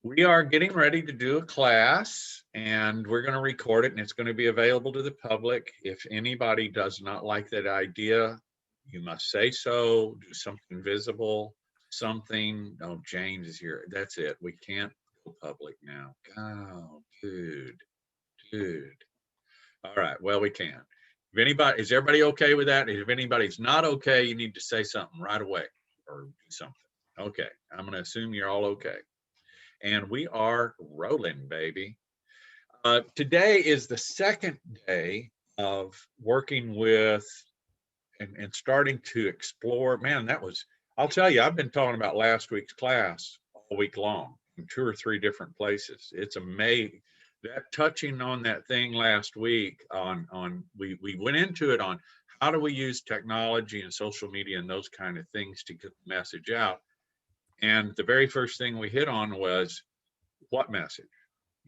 We are getting ready to do a class and we're going to record it and it's going to be available to the public. If anybody does not like that idea, you must say so, do something visible, something. Oh, James is here. That's it. We can't go public now. Oh, dude. All right. Well, we can. If anybody, is everybody okay with that? If anybody's not okay, you need to say something right away or do something. Okay. I'm going to assume you're all okay. And we are rolling, baby. Today is the second day of working with and starting to explore. Man, I'll tell you, I've been talking about last week's class all week long in 2 or 3 different places. It's amazing that touching on that thing last week we went into it on how do we use technology and social media and those kind of things to get the message out. And the very first thing we hit on was what message,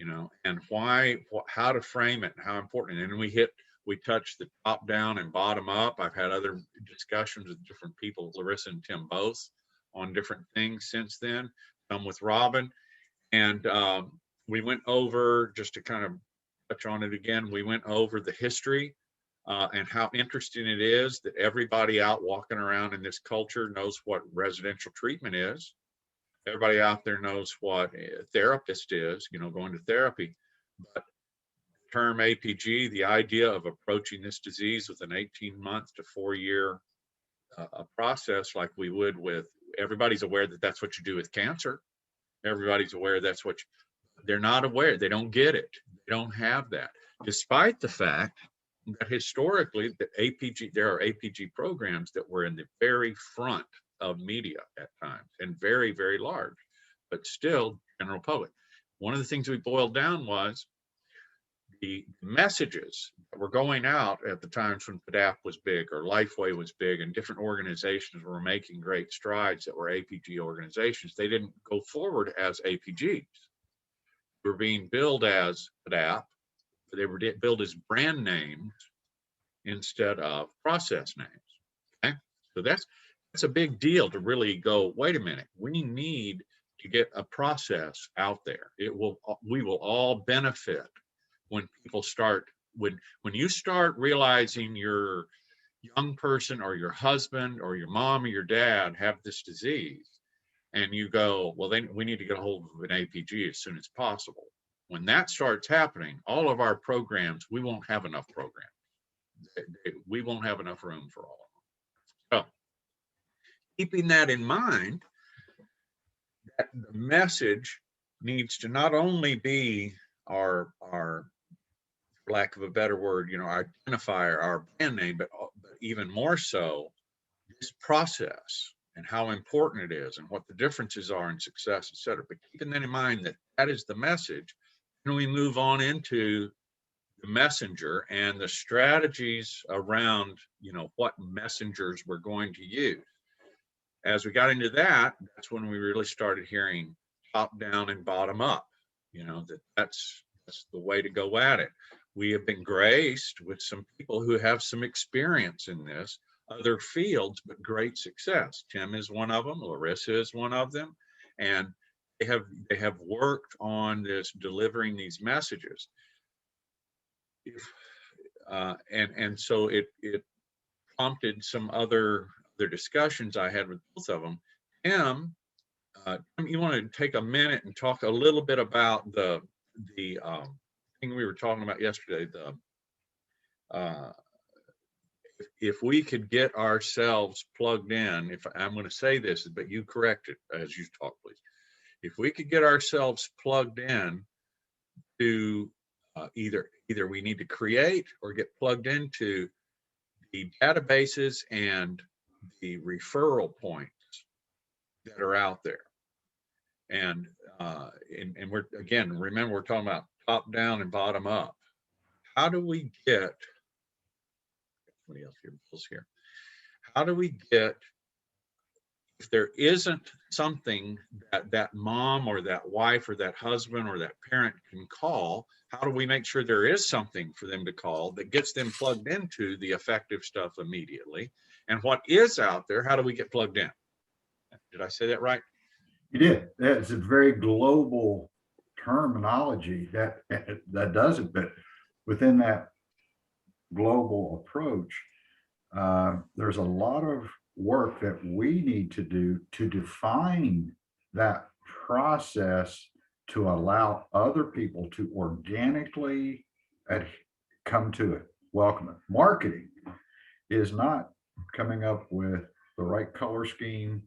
and why, how to frame it and how important. And we touched the top down and bottom up. I've had other discussions with different people, Larissa and Tim both, on different things since then, some with Robin. And we went over, just to kind of touch on it again, we went over the history and how interesting it is that everybody out walking around in this culture knows what residential treatment is. Everybody out there knows what a therapist is, going to therapy. But the term APG, the idea of approaching this disease with an 18-month to 4-year process like we would with, everybody's aware that that's what you do with cancer. Everybody's aware that's what they're not aware. They don't get it. They don't have that. Despite the fact that historically there are APG programs that were in the very front of media at times and very, very large, but still general public. One of the things we boiled down was the messages that were going out at the times when PDAP was big or Lifeway was big and different organizations were making great strides that were APG organizations. They didn't go forward as APGs. They were being billed as PDAP. They were billed as brand names instead of process names. Okay, so that's a big deal to really go, wait a minute, we need to get a process out there. We will all benefit when people start, when you start realizing your young person or your husband or your mom or your dad have this disease and you go, well, then we need to get a hold of an APG as soon as possible. When that starts happening, all of our programs, we won't have enough programs. We won't have enough room for all of them. So keeping that in mind, that the message needs to not only be our for lack of a better word, our identifier, our brand name, but even more so, this process and how important it is and what the differences are in success, et cetera. But keeping that in mind, that is the message, then we move on into the messenger and the strategies around, what messengers we're going to use. As we got into that, that's when we really started hearing top down and bottom up, that's the way to go at it. We have been graced with some people who have some experience in this, other fields, but great success. Tim is one of them, Larissa is one of them, and they have worked on this, delivering these messages. And so it prompted some other discussions I had with both of them. Tim, you want to take a minute and talk a little bit about the thing we were talking about yesterday, if we could get ourselves plugged in, if I'm going to say this, but you correct it as you talk, please. If we could get ourselves plugged in to either we need to create or get plugged into the databases and the referral points that are out there. And we're, again, remember, we're talking about top down and bottom up. How do we get, somebody else here, how do we get, if there isn't something that mom or that wife or that husband or that parent can call, how do we make sure there is something for them to call that gets them plugged into the effective stuff immediately? And what is out there, how do we get plugged in? Did I say that right? You did. It's a very global terminology that does it, but within that global approach, there's a lot of work that we need to do to define that process to allow other people to organically ad- come to it, welcome it. Marketing is not coming up with the right color scheme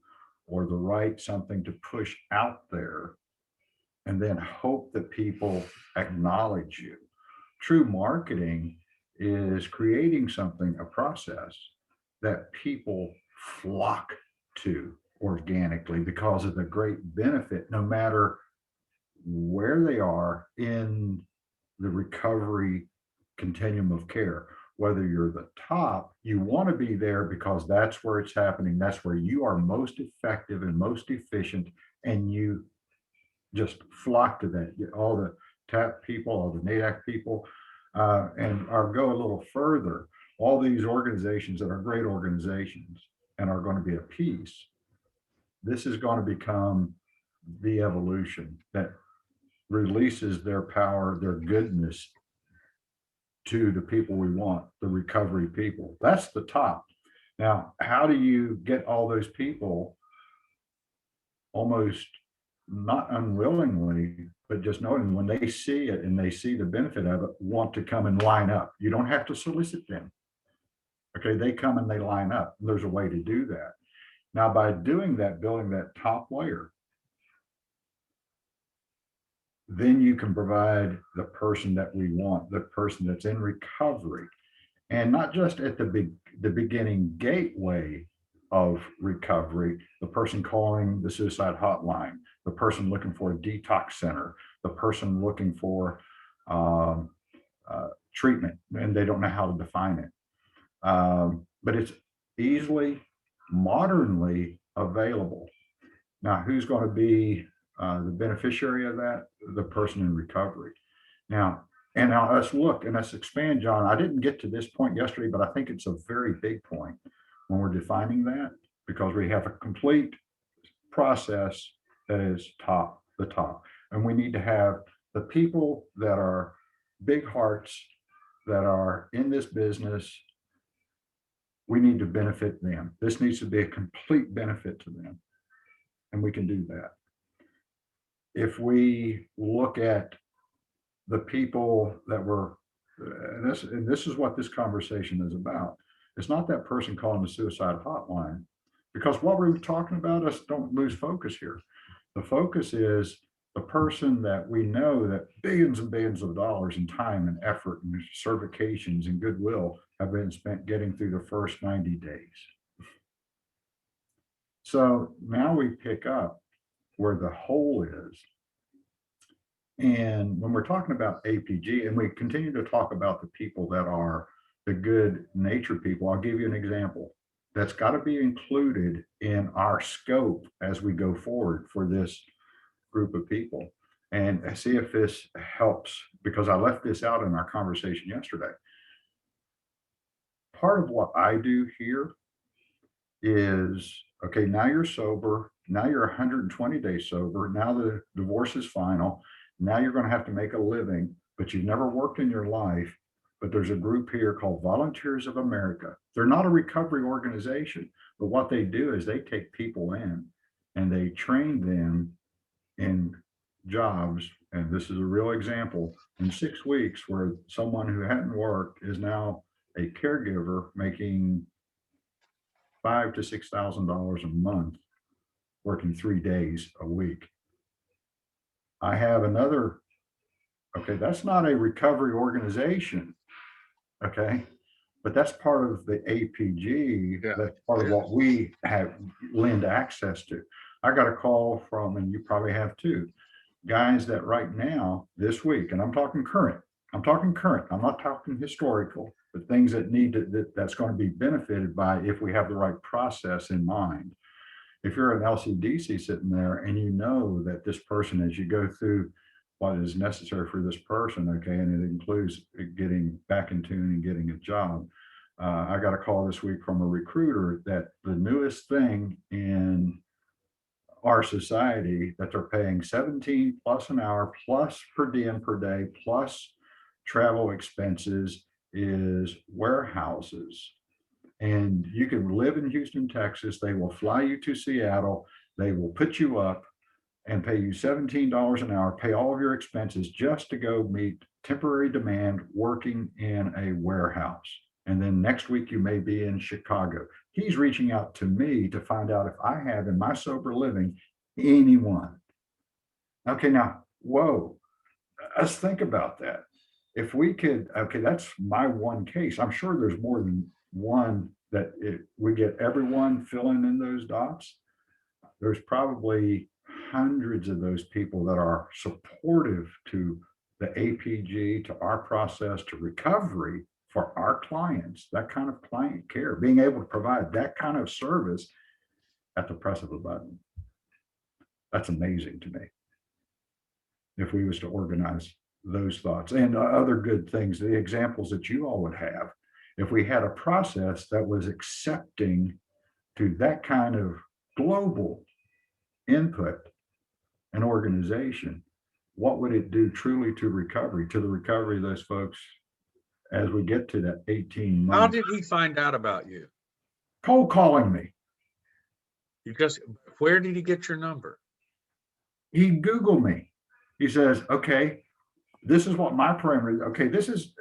or the right something to push out there and then hope that people acknowledge you. True marketing is creating something, a process that people flock to organically because of the great benefit, no matter where they are in the recovery continuum of care. Whether you're the top, you want to be there because that's where it's happening. That's where you are most effective and most efficient, and you just flock to that. All the TAP people, all the NADAC people, and I'll go a little further. All these organizations that are great organizations and are going to be a piece, this is going to become the evolution that releases their power, their goodness to the people we want, the recovery people. That's the top. Now, how do you get all those people almost not unwillingly, but just knowing when they see it and they see the benefit of it, want to come and line up? You don't have to solicit them. Okay, they come and they line up. There's a way to do that. Now, by doing that, building that top layer, then you can provide the person that we want, the person that's in recovery, and not just at the beginning gateway of recovery, the person calling the suicide hotline, the person looking for a detox center, the person looking for um, treatment, and they don't know how to define it. But it's easily, modernly available. Now, who's going to be the beneficiary of that? The person in recovery. Now, and now let's look and let's expand, John. I didn't get to this point yesterday, but I think it's a very big point when we're defining that, because we have a complete process that is the top. And we need to have the people that are big hearts that are in this business. We need to benefit them. This needs to be a complete benefit to them. And we can do that. If we look at the people that were, and this is what this conversation is about. It's not that person calling the suicide hotline, because what we're talking about, us don't lose focus here. The focus is the person that we know that billions and billions of dollars in time and effort and certifications and goodwill have been spent getting through the first 90 days. So now we pick up where the hole is. And when we're talking about APG, and we continue to talk about the people that are the good nature people, I'll give you an example that's got to be included in our scope as we go forward for this group of people. And see if this helps, because I left this out in our conversation yesterday. Part of what I do here is, okay, now you're sober. Now you're 120 days sober. Now the divorce is final. Now you're going to have to make a living, but you've never worked in your life. But there's a group here called Volunteers of America. They're not a recovery organization, but what they do is they take people in and they train them in jobs. And this is a real example in 6 weeks where someone who hadn't worked is now a caregiver making $5,000 to $6,000 a month, working 3 days a week. I have another, okay, that's not a recovery organization, okay, but that's part of the APG. Yeah, that's part of what we have lend access to. I got a call from, and you probably have too, guys that right now, this week, and I'm talking current, I'm not talking historical, but things that need to, that's going to be benefited by if we have the right process in mind. If you're an LCDC sitting there and you know that this person, as you go through what is necessary for this person, okay, and it includes getting back in tune and getting a job. I got a call this week from a recruiter that the newest thing in our society that they're paying 17 plus an hour, plus per diem per day, plus travel expenses is warehouses. And you can live in Houston, Texas. They will fly you to Seattle. They will put you up and pay you $17 an hour, pay all of your expenses just to go meet temporary demand working in a warehouse. And then next week you may be in Chicago. He's reaching out to me to find out if I have in my sober living anyone. Okay, now, whoa, let's think about that. If we could, okay, that's my one case. I'm sure there's more than one that we get everyone filling in those dots. There's probably hundreds of those people that are supportive to the APG, to our process, to recovery for our clients, that kind of client care, being able to provide that kind of service at the press of a button. That's amazing to me. If we was to organize those thoughts and other good things, the examples that you all would have, if we had a process that was accepting to that kind of global input and organization, what would it do truly to recovery, to the recovery of those folks as we get to that 18 How months? did he find out about you? Cold calling me. Where did he get your number? He Googled me. He says, okay, this is what my parameter, okay, this is,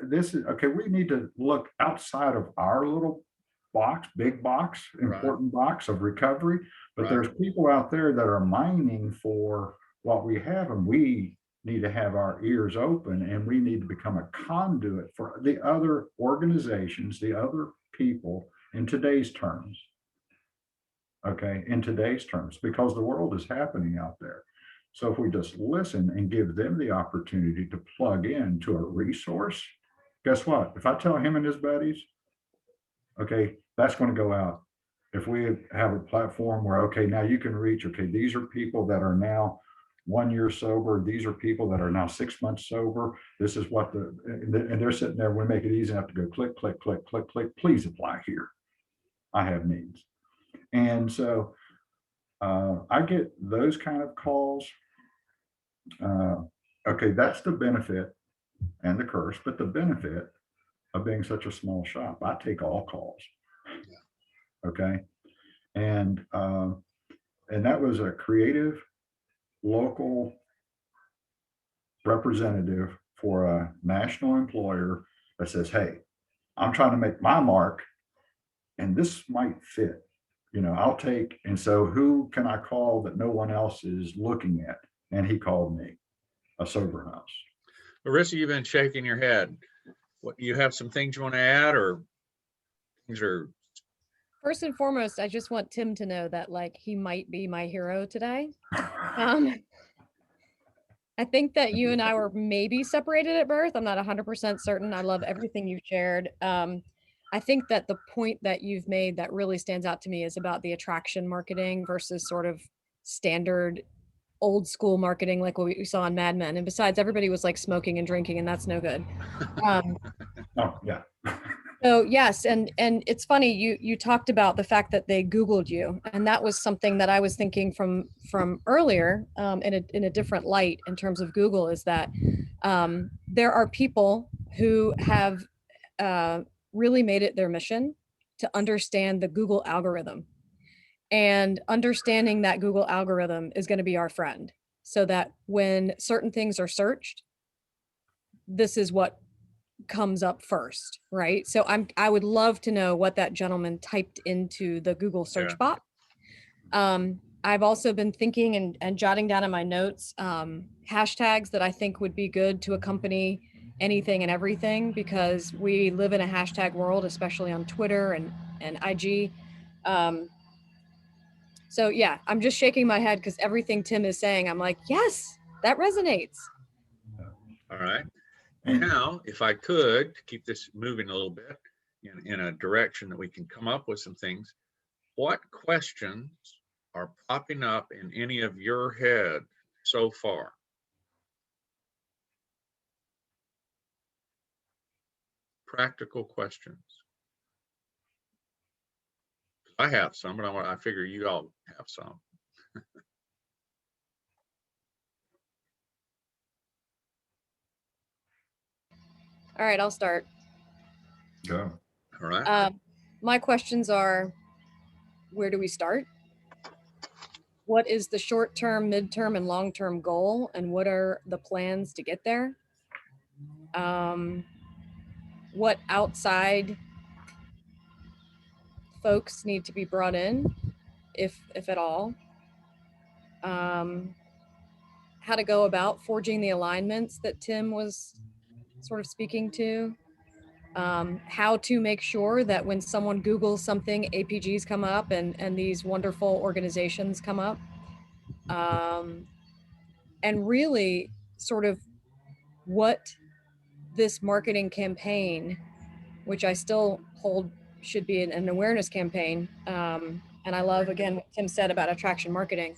okay, we need to look outside of our little box, big box, important box of recovery. But there's people out there that are mining for what we have, and we need to have our ears open, and we need to become a conduit for the other organizations, the other people in today's terms. Okay, in today's terms, because the world is happening out there. So if we just listen and give them the opportunity to plug in to a resource, guess what? If I tell him and his buddies, okay, that's going to go out. If we have a platform where, okay, now you can reach, okay, these are people that are now 1 year sober. These are people that are now 6 months sober. This is what and they're sitting there. We make it easy enough to go click, click, click, click, click. Please apply here. I have needs. And so I get those kind of calls. Okay, that's the benefit and the curse, but the benefit of being such a small shop, I take all calls. Okay, and that was a creative local representative for a national employer that says, hey, I'm trying to make my mark and this might fit. You know, I'll take, and so who can I call that no one else is looking at? And he called me, a sober house. Marissa, you've been shaking your head. What, you have some things you want to add, or things are? First and foremost, I just want Tim to know that like he might be my hero today. I think that you and I were maybe separated at birth. I'm not 100% certain. I love everything you've shared. I think that the point that you've made that really stands out to me is about the attraction marketing versus sort of standard old school marketing like what we saw on Mad Men. And besides, everybody was like smoking and drinking, and that's no good. Oh, yeah. So yes, and it's funny, you talked about the fact that they Googled you, and that was something that I was thinking from earlier in a different light in terms of Google, is that there are people who have really made it their mission to understand the Google algorithm, and understanding that Google algorithm is going to be our friend, so that when certain things are searched, this is what comes up first, right? So I would love to know what that gentleman typed into the Google search bot. I've also been thinking and jotting down in my notes hashtags that I think would be good to accompany anything and everything, because we live in a hashtag world, especially on Twitter and IG. So yeah, I'm just shaking my head because everything Tim is saying, I'm like, yes, that resonates. All right. Now, if I could keep this moving a little bit in a direction that we can come up with some things, what questions are popping up in any of your head so far? Practical questions. I have some, but I figure you all have some. All right, I'll start. Go. All right. My questions are, where do we start? What is the short-term, mid-term, and long-term goal? And what are the plans to get there? What outside folks need to be brought in, if at all? How to go about forging the alignments that Tim was sort of speaking to. How to make sure that when someone Googles something, APGs come up and these wonderful organizations come up. And really sort of what this marketing campaign, which I still hold should be an awareness campaign. And I love, again, what Tim said about attraction marketing,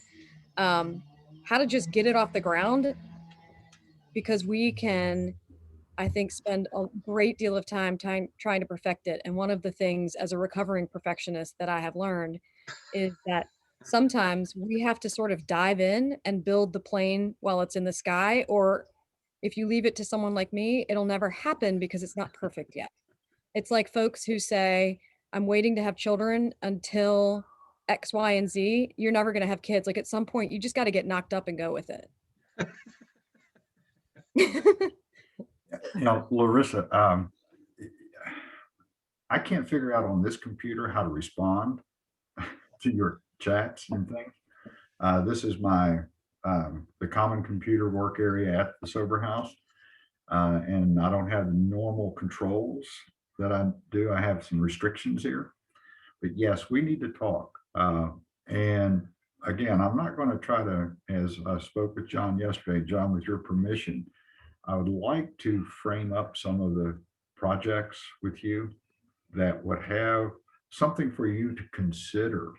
how to just get it off the ground, because we can, I think, spend a great deal of time trying to perfect it. And one of the things as a recovering perfectionist that I have learned is that sometimes we have to sort of dive in and build the plane while it's in the sky, or if you leave it to someone like me, it'll never happen because it's not perfect yet. It's like folks who say, I'm waiting to have children until X, Y, and Z. You're never going to have kids. Like at some point, you just got to get knocked up and go with it. You know, Larissa, I can't figure out on this computer how to respond to your chats and things. This is my the common computer work area at the sober house, and I don't have the normal controls that I do. I have some restrictions here, but yes, we need to talk. And again, I'm not going to try to, as I spoke with John yesterday, John, with your permission, I would like to frame up some of the projects with you that would have something for you to consider.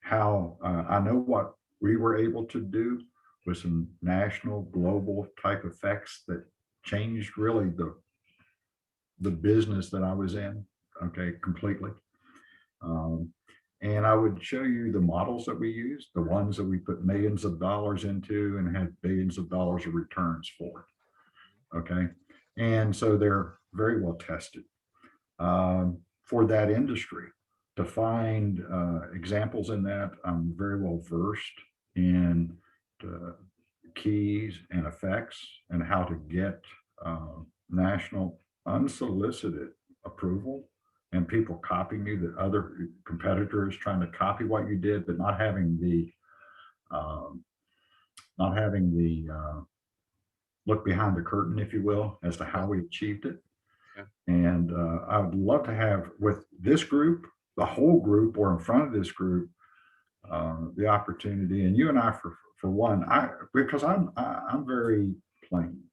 How I know what we were able to do with some national, global type effects that changed really the business that I was in, okay, completely. And I would show you the models that we used, the ones that we put millions of dollars into and had billions of dollars of returns for. Okay. And so they're very well tested for that industry. To find examples in that, I'm very well versed in the keys and effects and how to get national unsolicited approval, and people copying you, that other competitors trying to copy what you did, but not having the look behind the curtain, if you will, as to how we achieved it. Yeah. And I would love to have with this group, the whole group, or in front of this group, the opportunity. And you and I, for one, because I'm very plain.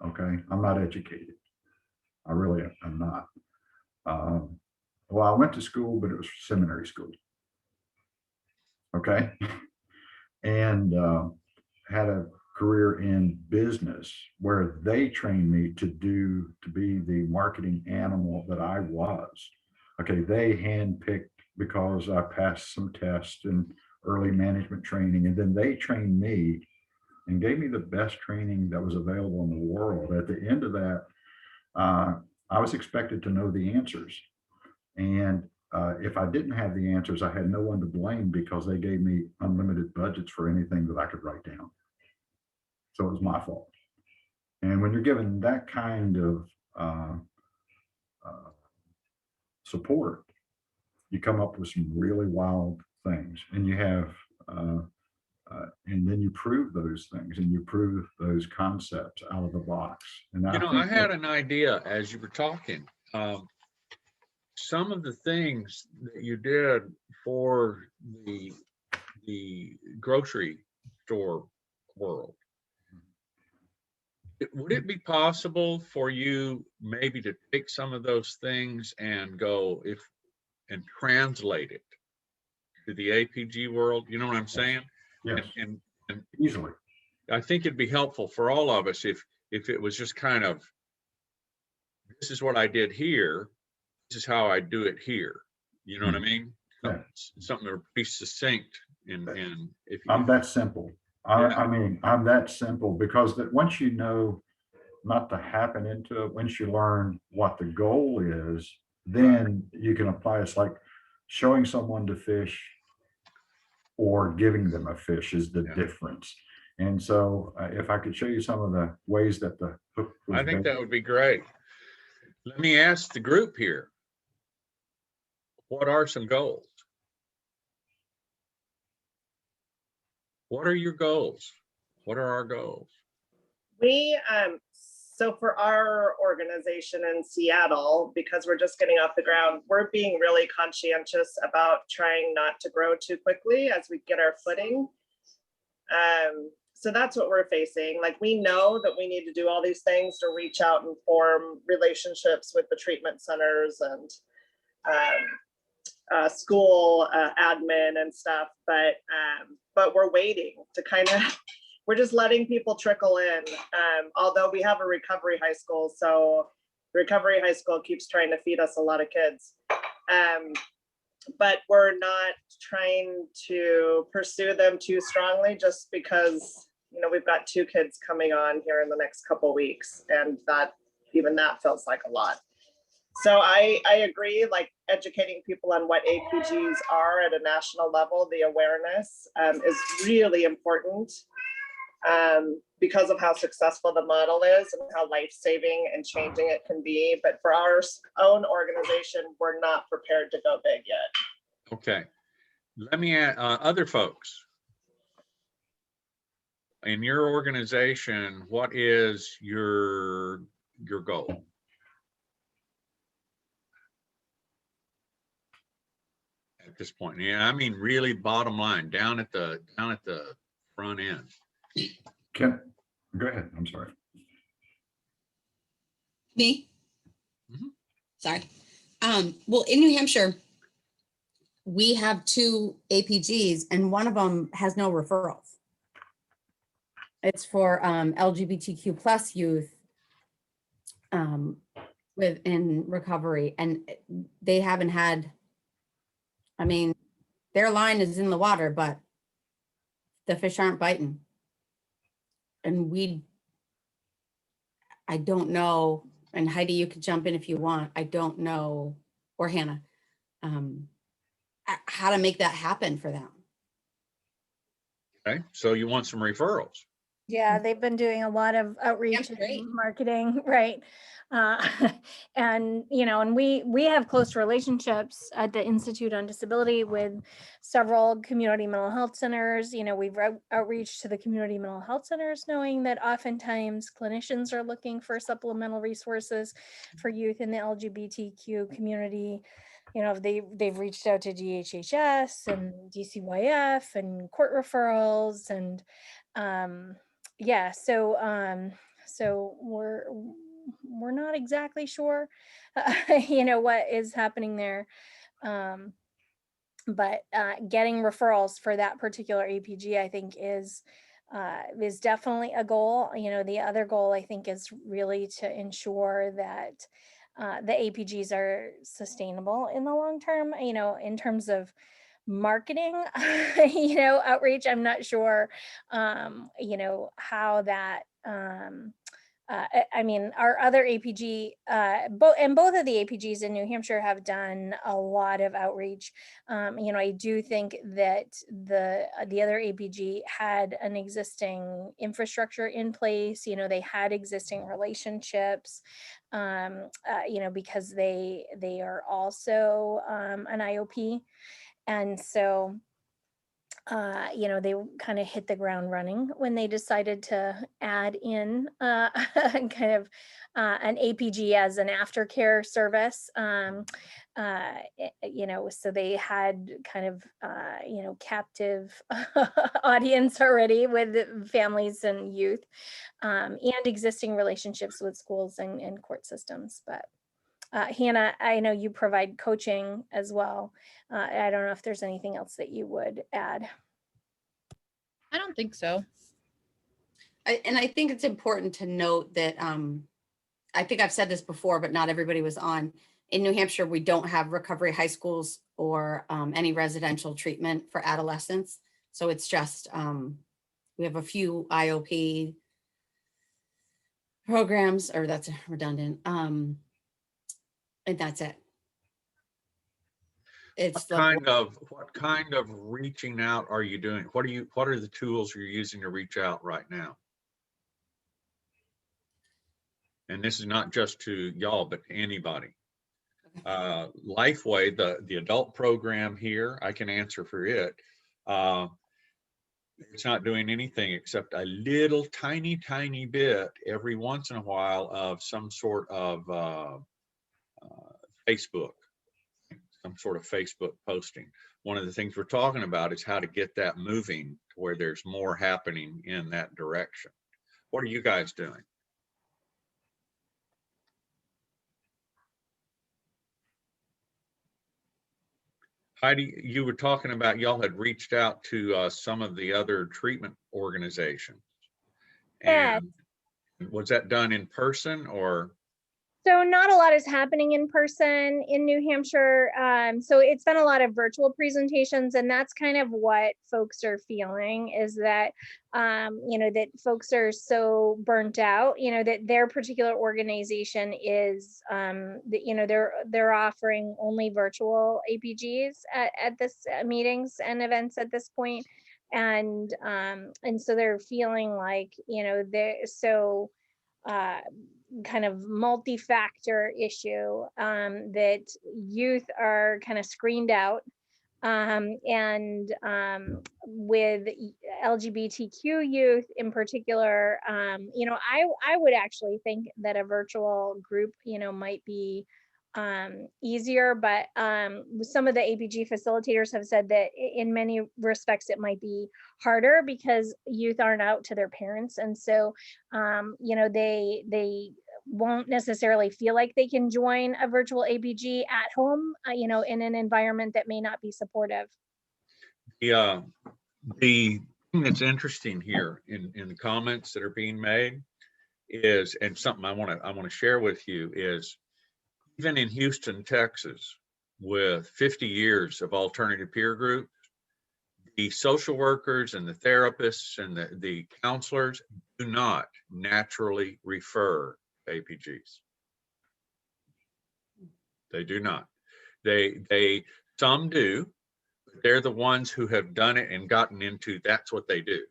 Okay, I'm not educated. I really am not. Well, I went to school, but it was seminary school. Okay, and had a career in business where they trained me to be the marketing animal that I was. Okay, they handpicked because I passed some tests and early management training, and then they trained me and gave me the best training that was available in the world. At the end of that, I was expected to know the answers. And if I didn't have the answers, I had no one to blame because they gave me unlimited budgets for anything that I could write down. So it was my fault. And when you're given that kind of support, you come up with some really wild things, and you have, and then you prove those things, and you prove those concepts out of the box. And I had an idea as you were talking. Some of the things that you did for the grocery store world, would it be possible for you maybe to take some of those things and go and translate it to the APG world? You know what I'm saying? Yes. And Easily. I think it'd be helpful for all of us if it was just kind of, this is what I did here, this is how I do it here. You know what I mean? Yeah. Something that would be succinct. And if I'm that simple. I mean, I'm that simple because that once you know not to happen into it. Once you learn what the goal is, then you can apply. It's like showing someone to fish or giving them a fish is the Yeah. difference. And so if I could show you some of the ways that the hook was I think based. that would be great. Let me ask the group here. What are some goals? What are your goals? What are our goals? We, so for our organization in Seattle, because we're just getting off the ground, we're being really conscientious about trying not to grow too quickly as we get our footing. So that's what we're facing. Like, we know that we need to do all these things to reach out and form relationships with the treatment centers and school admin and stuff, but we're waiting to kind of, we're just letting people trickle in. Although we have a recovery high school, so the recovery high school keeps trying to feed us a lot of kids. But we're not trying to pursue them too strongly, just because, you know, we've got 2 kids coming on here in the next couple of weeks, and that, even that feels like a lot. So I agree, like, educating people on what APGs are at a national level, the awareness is really important because of how successful the model is and how life-saving and changing it can be. But for our own organization, we're not prepared to go big yet. Okay. Let me add, other folks. In your organization, what is your goal? At this point, yeah, I mean, really bottom line, down at the front end. Go ahead. I'm sorry. Me? Mhm. Sorry. Well, in New Hampshire, we have 2 APGs and one of them has no referrals. It's for LGBTQ plus youth within recovery, and they haven't had, I mean, their line is in the water, but the fish aren't biting. And I don't know, and Heidi, you could jump in if you want. I don't know, or Hannah, how to make that happen for them. Okay, so you want some referrals? Yeah, they've been doing a lot of outreach great. and marketing, right? And, you know, and we have close relationships at the Institute on Disability with several community mental health centers. You know, we've outreach to the community mental health centers, knowing that oftentimes clinicians are looking for supplemental resources for youth in the LGBTQ community. You know, they've reached out to DHHS and DCYF and court referrals, and yeah, so we're not exactly sure you know, what is happening there, but getting referrals for that particular APG, I think, is definitely a goal. You know, the other goal, I think, is really to ensure that the APGs are sustainable in the long term. You know, in terms of marketing, you know, outreach, I'm not sure, you know, how that, I mean, our other APG, both of the APGs in New Hampshire have done a lot of outreach. You know, I do think that the other APG had an existing infrastructure in place. You know, they had existing relationships, you know, because they are also an IOP. And so, you know, they kind of hit the ground running when they decided to add in kind of an APG as an aftercare service. You know, so they had kind of, you know, captive audience already with families and youth, and existing relationships with schools and court systems. But Hannah, I know you provide coaching as well. I don't know if there's anything else that you would add. I don't think so. And I think it's important to note that, I think I've said this before, but not everybody was on. In New Hampshire, we don't have recovery high schools or any residential treatment for adolescents. So it's just, we have a few IOP programs, or that's redundant. And that's it. It's like, What kind of reaching out are you doing? What are the tools you're using to reach out right now? And this is not just to y'all, but to anybody. Lifeway, the adult program here, I can answer for it. It's not doing anything except a little tiny bit every once in a while of some sort of Facebook, some sort of Facebook posting. One of the things we're talking about is how to get that moving to where there's more happening in that direction. What are you guys doing? Heidi, you were talking about y'all had reached out to some of the other treatment organizations. Yeah. And was that done in person or? So not a lot is happening in person in New Hampshire. So it's been a lot of virtual presentations, and that's kind of what folks are feeling, is that, that folks are so burnt out, that their particular organization is, they're offering only virtual APGs at this meetings and events at this point. And so they're feeling like, they're so, kind of multi-factor issue, that youth are kind of screened out, and with LGBTQ youth in particular, I would actually think that a virtual group, might be easier, but some of the APG facilitators have said that in many respects it might be harder because youth aren't out to their parents, and so they won't necessarily feel like they can join a virtual APG at home, in an environment that may not be supportive. Yeah, the thing that's interesting here in the comments that are being made is, and something I want to share with you is, even in Houston, Texas, with 50 years of alternative peer groups, the social workers and the therapists and the counselors do not naturally refer APGs. They do not. Some do. They're the ones who have done it and gotten into, that's what they do.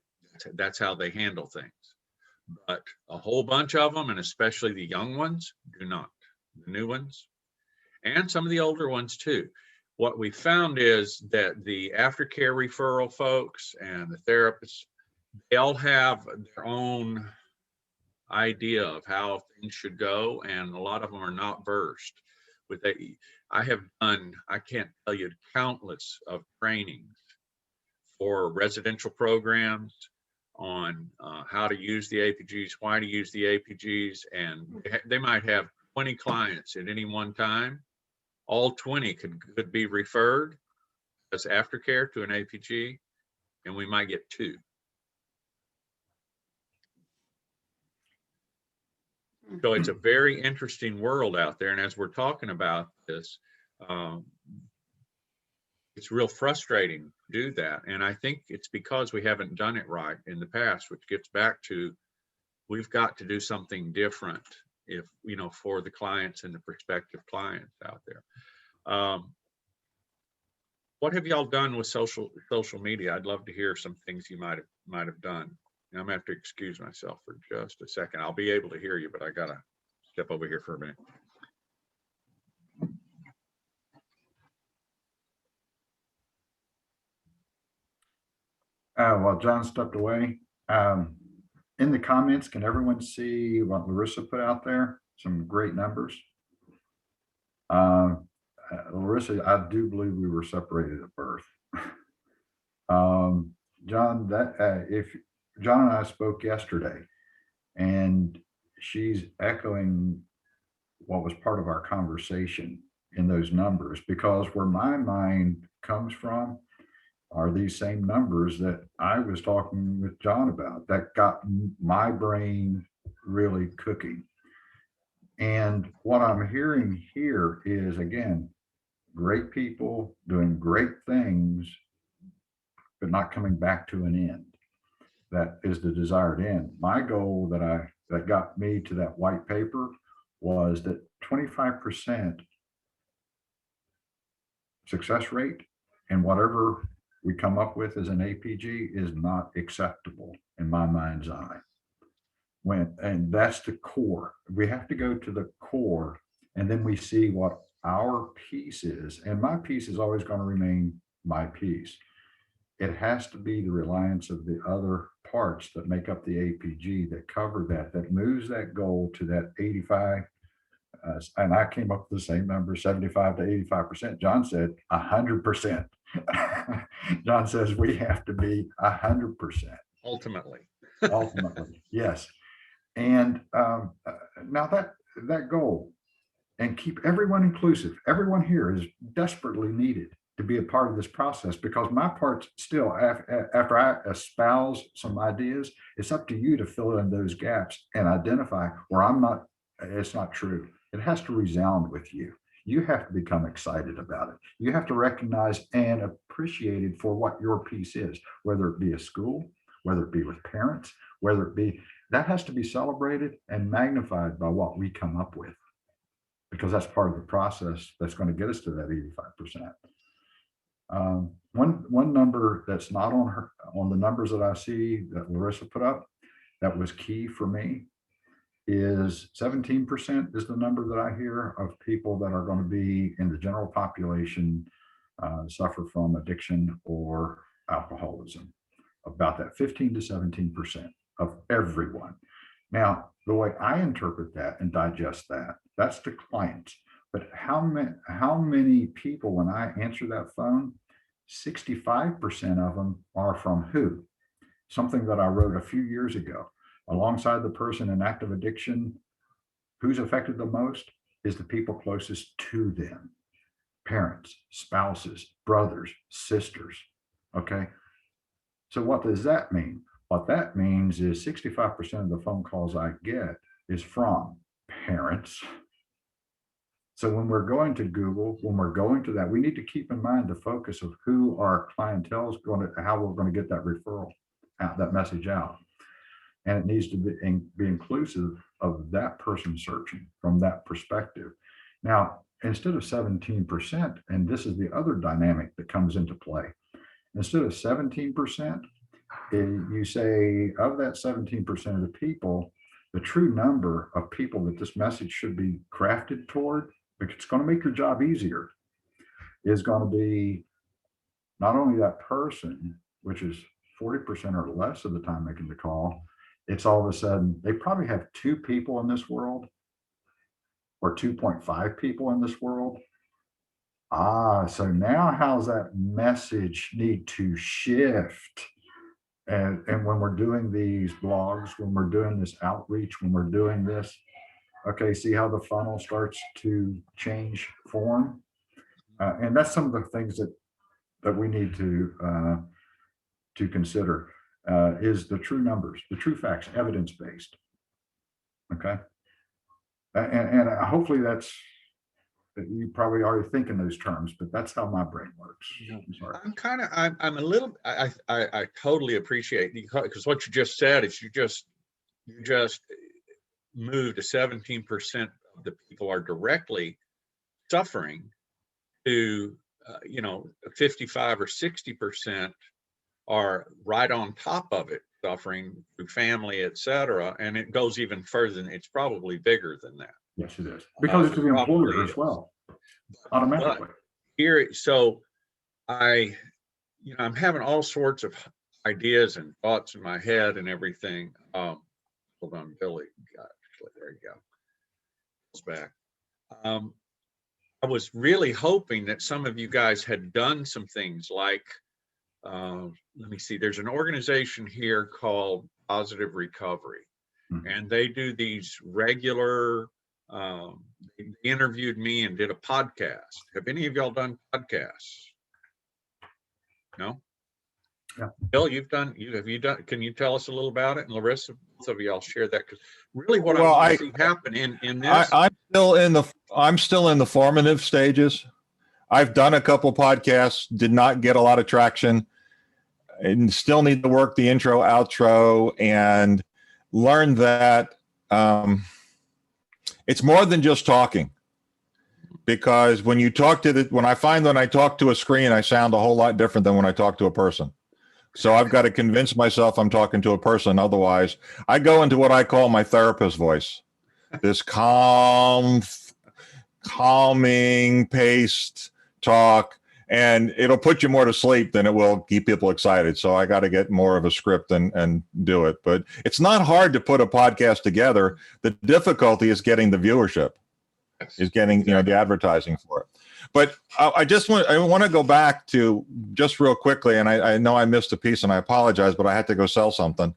That's how they handle things. But a whole bunch of them, and especially the young ones, do not. The new ones, and some of the older ones too. What we found is that the aftercare referral folks and the therapists, they all have their own idea of how things should go, and a lot of them are not versed with that. I have done, I can't tell you, countless of trainings for residential programs on how to use the APGs, why to use the APGs, and they might have 20 clients at any one time. All 20 could be referred as aftercare to an APG, and we might get 2. So it's a very interesting world out there. And as we're talking about this, it's real frustrating to do that. And I think it's because we haven't done it right in the past, which gets back to, we've got to do something different for the clients and the prospective clients out there. What have y'all done with social media? I'd love to hear some things you might have done. And I'm gonna have to excuse myself for just a second. I'll be able to hear you, but I gotta step over here for a minute. While John stepped away, in the comments, can everyone see what Larissa put out there? Some great numbers. Larissa, I do believe we were separated at birth. John, if John and I spoke yesterday, and she's echoing what was part of our conversation in those numbers, because where my mind comes from are these same numbers that I was talking with John about, that got my brain really cooking. And what I'm hearing here is, again, great people doing great things, but not coming back to an end. that is the desired end. My goal that got me to that white paper was that 25% success rate and whatever we come up with as an APG is not acceptable in my mind's eye. And that's the core. We have to go to the core, and then we see what our piece is. And my piece is always going to remain my piece. It has to be the reliance of the other parts that make up the APG that cover that moves that goal to that 85. And I came up with the same number, 75 to 85%. John said 100%. John says we have to be 100%. Ultimately. Ultimately, yes. And now that goal, and keep everyone inclusive. Everyone here is desperately needed to be a part of this process, because my part still, after I espouse some ideas, it's up to you to fill in those gaps and identify where it's not true. It has to resound with you. You have to become excited about it. You have to recognize and appreciate it for what your piece is, whether it be a school, whether it be with parents, whether it be, that has to be celebrated and magnified by what we come up with, because that's part of the process that's going to get us to that 85%. One number that's not on the numbers that I see that Larissa put up, that was key for me, is 17% is the number that I hear of people that are going to be in the general population suffer from addiction or alcoholism. About that 15 to 17% of everyone. Now, the way I interpret that and digest that, that's the clients. But how many people, when I answer that phone, 65% of them are from who? Something that I wrote a few years ago. Alongside the person in active addiction, who's affected the most is the people closest to them. Parents, spouses, brothers, sisters, okay? So what does that mean? What that means is 65% of the phone calls I get is from parents. So when we're going to Google, when we're going to that, we need to keep in mind the focus of who our clientele is going to, how we're going to get that referral out, that message out. And it needs to be inclusive of that person searching from that perspective. Now, instead of 17%, and this is the other dynamic that comes into play, instead of 17%, you say of that 17% of the people, the true number of people that this message should be crafted toward, because it's going to make your job easier, is going to be not only that person, which is 40% or less of the time making the call, it's all of a sudden, they probably have 2 people in this world or 2.5 people in this world. So now how's that message need to shift? And when we're doing these blogs, when we're doing this outreach, when we're doing this, okay, see how the funnel starts to change form? And that's some of the things that we need to consider. Is the true numbers, the true facts, evidence-based. Okay. And hopefully you probably already think in those terms, but that's how my brain works. I'm sorry. I'm a little, I totally appreciate, because what you just said is you just moved to 17% of the people are directly suffering to, 55 or 60% are right on top of it, suffering through family, et cetera. And it goes even further, and it's probably bigger than that. Yes, it is. Because it's the employer as well, automatically. Here, so I'm having all sorts of ideas and thoughts in my head and everything. Hold on, Billy. There you go. It's back. I was really hoping that some of you guys had done some things like, let me see, there's an organization here called Positive Recovery, and they do these regular, they interviewed me and did a podcast. Have any of y'all done podcasts? No? Yeah. Bill, have you done, can you tell us a little about it? And Larissa, both of y'all share that, because really what I want to see happen in this. I'm still in the formative stages. I've done a couple podcasts, did not get a lot of traction. and still need to work the intro, outro, and learn that it's more than just talking. Because when you talk to when I talk to a screen, I sound a whole lot different than when I talk to a person. So I've got to convince myself I'm talking to a person. Otherwise, I go into what I call my therapist voice, this calming, paced talk, and it'll put you more to sleep than it will keep people excited. So I got to get more of a script and do it. But it's not hard to put a podcast together. The difficulty is getting the viewership, is getting, the advertising for it. But I want to go back to just real quickly, and I know I missed a piece and I apologize, but I had to go sell something.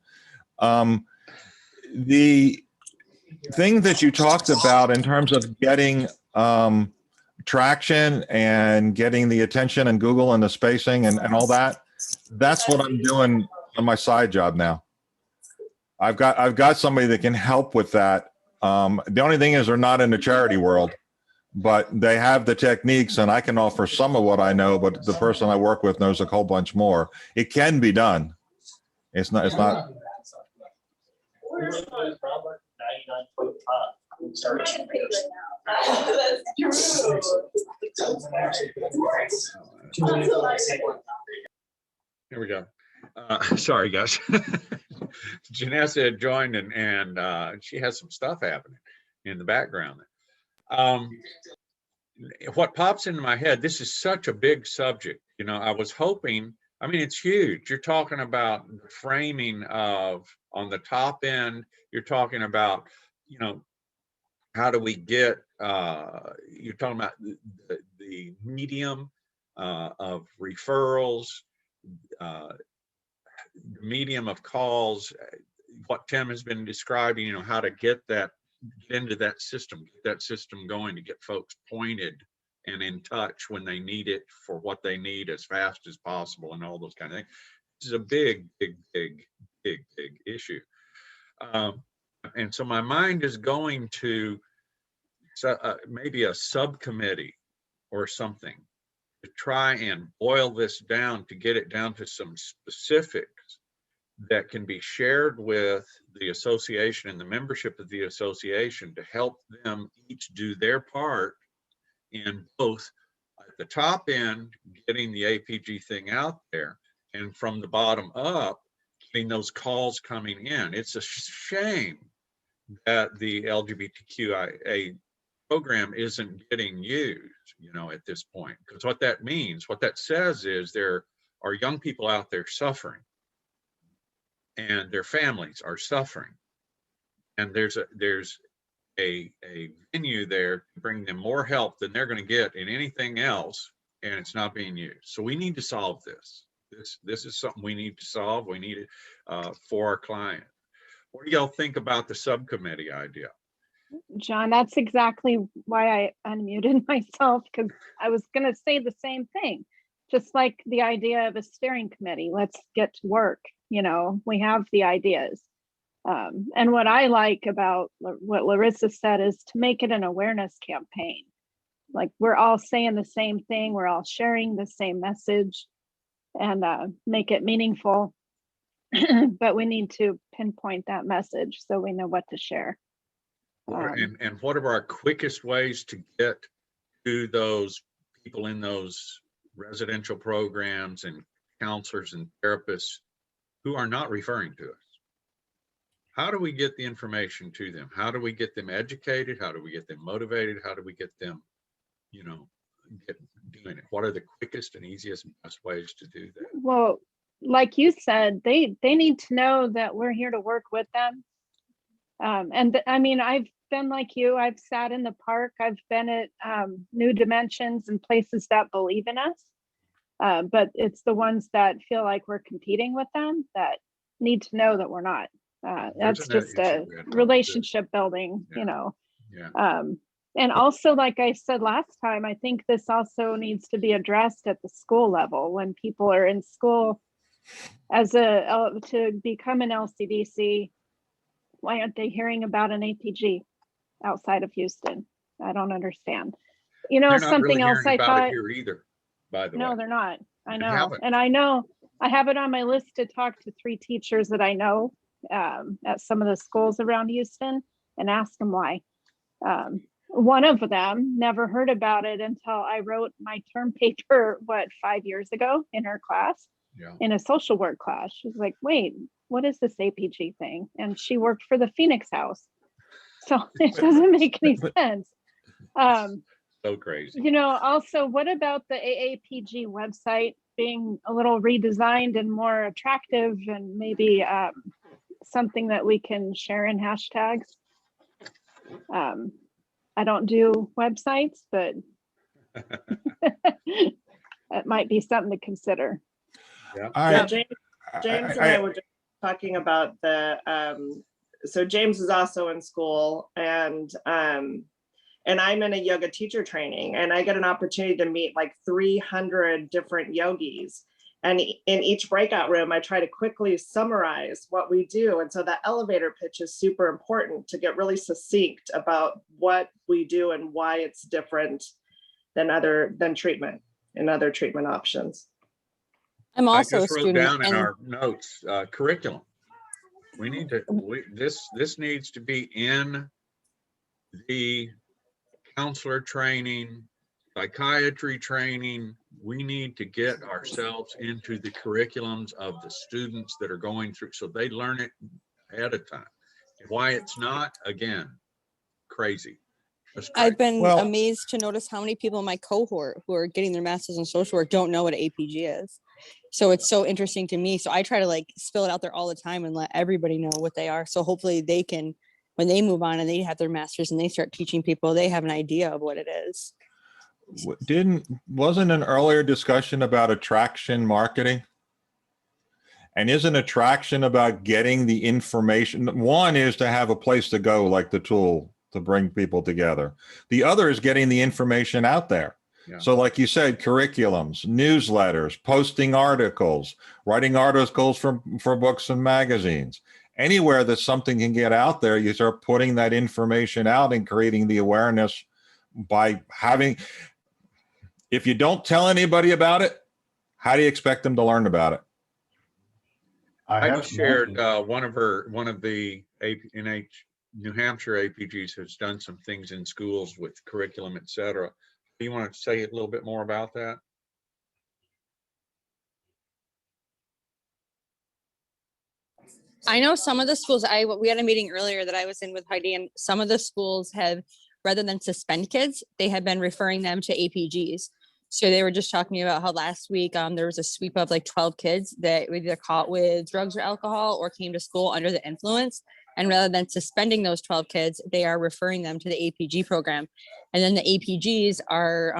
The thing that you talked about in terms of getting traction and getting the attention and Google and the spacing and all that, that's what I'm doing on my side job now. I've got somebody that can help with that. The only thing is they're not in the charity world, but they have the techniques, and I can offer some of what I know, but the person I work with knows a whole bunch more. It can be done. It's not. Here we go. Sorry, guys. Janessa had joined, and she has some stuff happening in the background. What pops into my head, this is such a big subject. I was hoping, it's huge. You're talking about the framing of, on the top end, you're talking about, how do we get, you're talking about the medium of referrals, medium of calls, what Tim has been describing, how to get into that system going, to get folks pointed and in touch when they need it for what they need as fast as possible, and all those kind of things. This is a big issue. And so my mind is going to maybe a subcommittee or something to try and boil this down, to get it down to some specifics that can be shared with the association and the membership of the association, to help them each do their part in both at the top end, getting the APG thing out there, and from the bottom up, getting those calls coming in. It's a shame that the LGBTQIA program isn't getting used, at this point, because what that says is there are young people out there suffering, and their families are suffering, and there's a venue there to bring them more help than they're going to get in anything else, and it's not being used. So we need to solve this. This is something we need to solve. We need it for our client. What do y'all think about the subcommittee idea? John, that's exactly why I unmuted myself, because I was going to say the same thing. Just like the idea of a steering committee, let's get to work. We have the ideas. And what I like about what Larissa said is to make it an awareness campaign. Like, we're all saying the same thing, we're all sharing the same message, and make it meaningful. But we need to pinpoint that message so we know what to share. And what are our quickest ways to get to those people in those residential programs and counselors and therapists who are not referring to us? How do we get the information to them? How do we get them educated? How do we get them motivated? How do we get them, doing it? What are the quickest and easiest and best ways to do that? Well, like you said, they need to know that we're here to work with them. I've been like you. I've sat in the park. I've been at New Dimensions and places that believe in us. But it's the ones that feel like we're competing with them that need to know that we're not. That's just a relationship building, Yeah. And also, like I said last time, I think this also needs to be addressed at the school level when people are in school to become an LCDC. Why aren't they hearing about an APG outside of Houston? I don't understand. They're not something really else hearing I about it thought. here either, by the way. No, they're not. I They know. haven't. And I know I have it on my list to talk to 3 teachers that I know at some of the schools around Houston and ask them why. One of them never heard about it until I wrote my term paper, 5 years ago in her class, Yeah. in a social work class. She's like, wait, what is this APG thing? And she worked for the Phoenix House. So it doesn't make any sense. So crazy. You know, also, what about the AAPG website being a little redesigned and more attractive, and maybe something that we can share in hashtags? I don't do websites, but it might be something to consider. Yeah, James and I were just talking about so James is also in school, and I'm in a yoga teacher training, and I get an opportunity to meet like 300 different yogis. And in each breakout room, I try to quickly summarize what we do. And so that elevator pitch is super important to get really succinct about what we do and why it's different than treatment and other treatment options. I'm I also a just wrote student. down in and- our notes, curriculum. We need to, this needs to be in the counselor training, psychiatry training. We need to get ourselves into the curriculums of the students that are going through, so they learn it ahead of time. Why it's not, again, crazy. Just I've crazy. been Well- amazed to notice how many people in my cohort who are getting their masters in social work don't know what APG is. So it's so interesting to me. So I try to like spill it out there all the time and let everybody know what they are. So hopefully they can, when they move on and they have their masters and they start teaching people, they have an idea of what it is. Wasn't an earlier discussion about attraction marketing? And isn't attraction about getting the information? One is to have a place to go, like the tool to bring people together. The other is getting the information out there. Yeah. So like you said, curriculums, newsletters, posting articles, writing articles for books and magazines. Anywhere that something can get out there, you start putting that information out and creating the awareness by having, if you don't tell anybody about it, how do you expect them to learn about it? I have just shared mentioned- one of the New Hampshire APGs has done some things in schools with curriculum, et cetera. Do you want to say a little bit more about that? I know some of the schools, we had a meeting earlier that I was in with Heidi, and some of the schools have, rather than suspend kids, they have been referring them to APGs. So they were just talking about how last week there was a sweep of like 12 kids that were either caught with drugs or alcohol or came to school under the influence. And rather than suspending those 12 kids, they are referring them to the APG program. And then the APGs are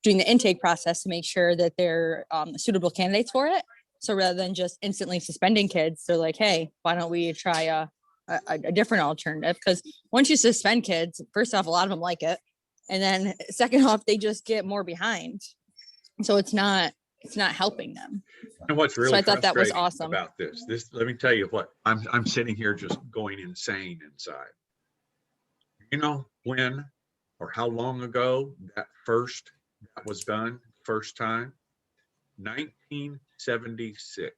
doing the intake process to make sure that they're suitable candidates for it. So rather than just instantly suspending kids, they're like, hey, why don't we try a different alternative? Because once you suspend kids, first off, a lot of them like it. And then second off, they just get more behind. So it's not helping them. And what's really I thought that was frustrating awesome. about this, let me tell you what, I'm sitting here just going insane inside. You know when or how long ago that was done, first time? 1976.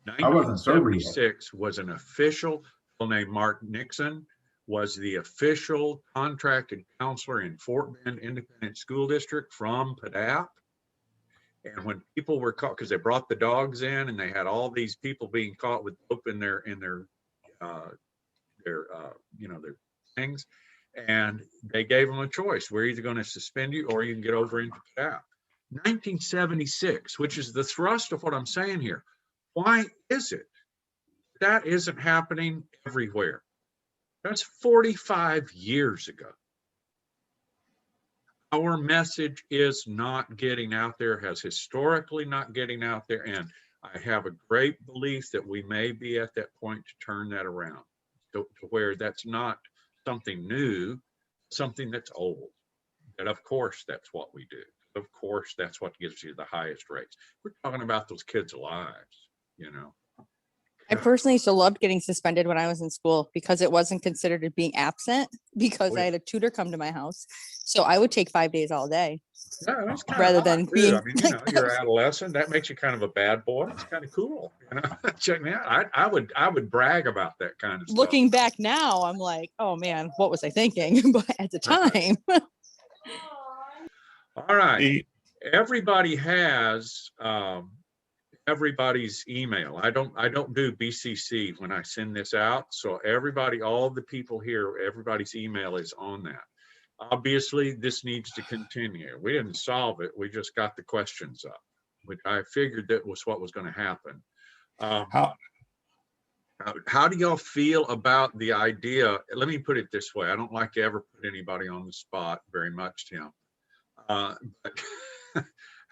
I wasn't sober yet. 1976 was an official, named Mark Nixon, was the official contracted counselor in Fort Bend Independent School District from PDAP. And when people were caught, because they brought the dogs in and they had all these people being caught with dope in their things, and they gave them a choice. We're either going to suspend you or you can get over into PDAP. 1976, which is the thrust of what I'm saying here. Why is it that isn't happening everywhere? That's 45 years ago. Our message is not getting out there, has historically not getting out there. And I have a great belief that we may be at that point to turn that around to where that's not something new, something that's old. And of course, that's what we do. Of course, that's what gives you the highest rates. We're talking about those kids' lives, you know. I personally used to loved getting suspended when I was in school because it wasn't considered as being absent because Oh, I yeah. had a tutor come to my house. So I would take 5 days all day. Yeah, that's kind Rather of than than being I mean, you know, you're adolescent. That makes you kind of a bad boy. It's kind of cool. You know, check me out. I would brag about that kind of stuff. Looking back now, I'm like, oh man, what was I thinking? But at the time, All right. E- Everybody has everybody's email. I don't do BCC when I send this out. So everybody, all the people here, everybody's email is on that. Obviously, this needs to continue. We didn't solve it. We just got the questions up, which I figured that was what was going to happen. How, How do y'all feel about the idea? Let me put it this way. I don't like to ever put anybody on the spot very much, Tim. But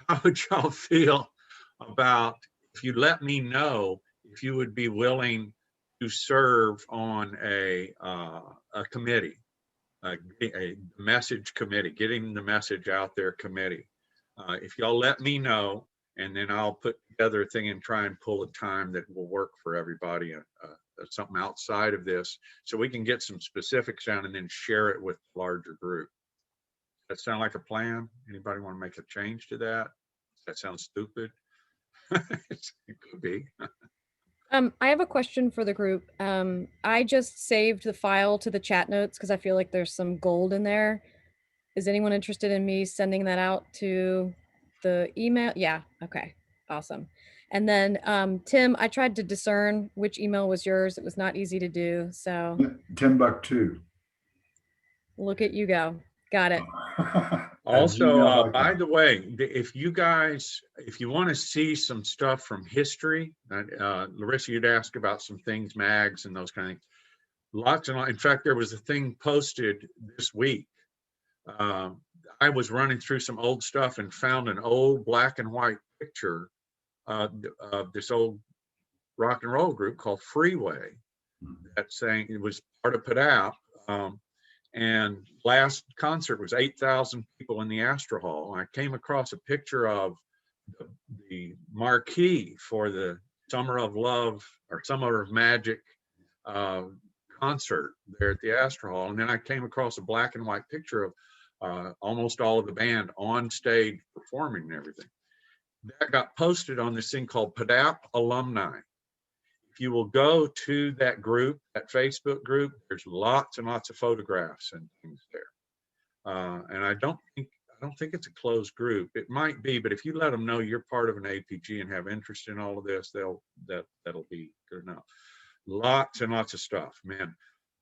how would y'all feel about if you let me know if you would be willing to serve on a committee, a message committee, getting the message out there committee? If y'all let me know, and then I'll put together a thing and try and pull a time that will work for everybody, something outside of this, so we can get some specifics down and then share it with the larger group. That sound like a plan? Anybody want to make a change to that? That sounds stupid. It could be. I have a question for the group. I just saved the file to the chat notes because I feel like there's some gold in there. Is anyone interested in me sending that out to the email? Yeah, okay, awesome. And then Tim, I tried to discern which email was yours. It was not easy to do, so Timbuktu. look at you go. Got it. Also, by the way, if you guys, if you want to see some stuff from history, Larissa, you'd ask about some things, mags and those kind of things. Lots and lots. In fact, there was a thing posted this week. I was running through some old stuff and found an old black and white picture of this old rock and roll group called Freeway. That's saying it was part of PDAP. And last concert was 8,000 people in the Astor Hall. I came across a picture of the marquee for the Summer of Love or Summer of Magic concert there at the Astor Hall. And then I came across a black and white picture of almost all of the band on stage performing and everything. That got posted on this thing called PDAP Alumni. If you will go to that group, that Facebook group, there's lots and lots of photographs and things there. And I don't think it's a closed group. It might be, but if you let them know you're part of an APG and have interest in all of this, that'll be good enough. Lots and lots of stuff, man.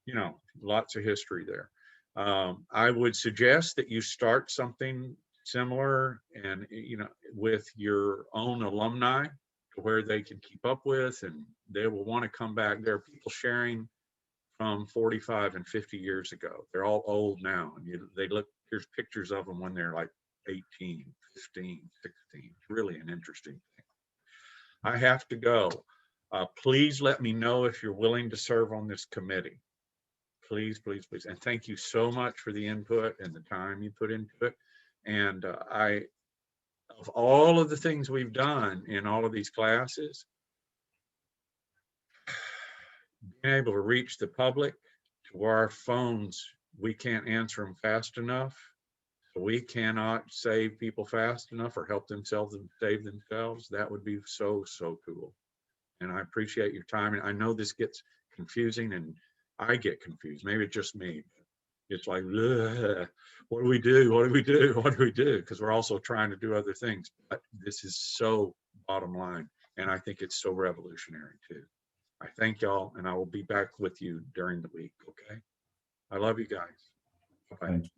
You know, lots of history there. I would suggest that you start something similar and, you know, with your own alumni, where they can keep up with, and they will want to come back. There are people sharing from 45 and 50 years ago. They're all old now, and they look, here's pictures of them when they're like 18, 15, 16. It's really an interesting thing. I have to go. Please let me know if you're willing to serve on this committee. Please, please, please. And thank you so much for the input and the time you put into it. And of all of the things we've done in all of these classes, being able to reach the public to where our phones, we can't answer them fast enough. So we cannot save people fast enough or help themselves and save themselves. That would be so, so cool. And I appreciate your time. And I know this gets confusing and I get confused. Maybe it's just me. It's like, what do we do? What do we do? What do we do? Because we're also trying to do other things. But this is so bottom line. And I think it's so revolutionary too. I thank y'all, and I will be back with you during the week. Okay. I love you guys. Bye. Thank you.